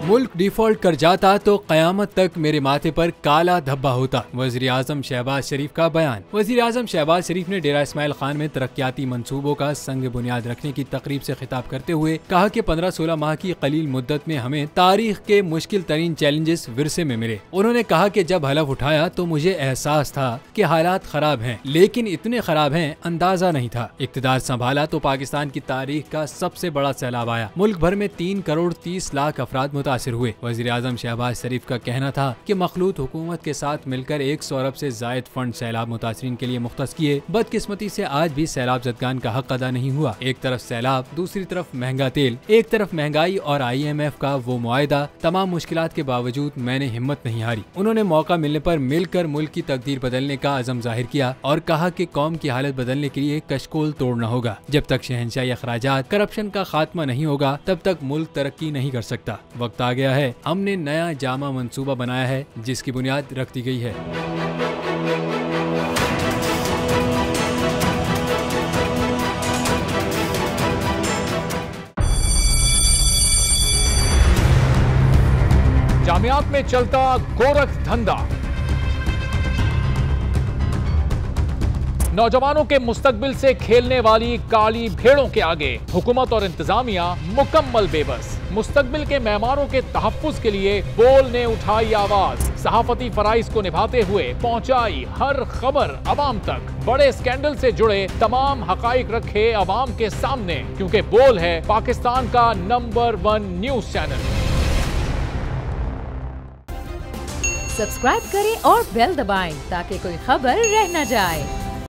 मुल्क डिफॉल्ट कर जाता तो कयामत तक मेरे माथे पर काला धब्बा होता। वज़ीर आज़म शहबाज शरीफ का बयान। वज़ीर आज़म शहबाज शरीफ ने डेरा इस्माइल खान में तरक्याती मंसूबों का संग बुनियाद रखने की तकरीब से खिताब करते हुए कहा कि 15-16 माह की कलील मुद्दत में हमें तारीख के मुश्किल तरीन चैलेंजेस विरसे में मिले। उन्होंने कहा कि जब हलफ उठाया तो मुझे एहसास था कि हालात खराब हैं, लेकिन इतने खराब हैं अंदाजा नहीं था। इक़्तिदार संभाला तो पाकिस्तान की तारीख का सबसे बड़ा सैलाब आया। मुल्क भर में 3 करोड़ 30 लाख अफराद मुतासिर हुए। वज़ीर आज़म शहबाज शरीफ का कहना था कि मखलूत हुकूमत के साथ मिलकर 100 अरब से जायद फंड सैलाब मुतासरीन के लिए मुख्तस किए। बदकिस्मती से आज भी सैलाब ज़दगान का हक अदा नहीं हुआ। एक तरफ सैलाब, दूसरी तरफ महंगा तेल, एक तरफ महंगाई और IMF का वो मुआहदा। तमाम मुश्किलात के बावजूद मैंने हिम्मत नहीं हारी। उन्होंने मौका मिलने पर मिलकर मुल्क की तकदीर बदलने का अज़म जाहिर किया और कहा कि कौम की हालत बदलने के लिए कशकोल तोड़ना होगा। जब तक शहंशाही अखराजात, करप्शन का खात्मा नहीं होगा तब तक मुल्क तरक्की नहीं कर सकता। वक्त आ गया है, हमने नया जामा मंसूबा बनाया है जिसकी बुनियाद रख दी गई है। जामियात में चलता गोरख धंधा, नौजवानों के मुस्तकबिल से खेलने वाली काली भेड़ों के आगे हुकूमत और इंतजामिया मुकम्मल बेबस। मुस्तकबिल के मेहमानों के तहफ्फुज के लिए बोल ने उठाई आवाज, सहाफती फराइज को निभाते हुए पहुंचाई हर खबर अवाम तक। बड़े स्कैंडल से जुड़े तमाम हकाइक रखे अवाम के सामने, क्योंकि बोल है पाकिस्तान का नंबर 1 न्यूज चैनल। सब्सक्राइब करें और बेल दबाएं ताकि कोई खबर रह न जाए।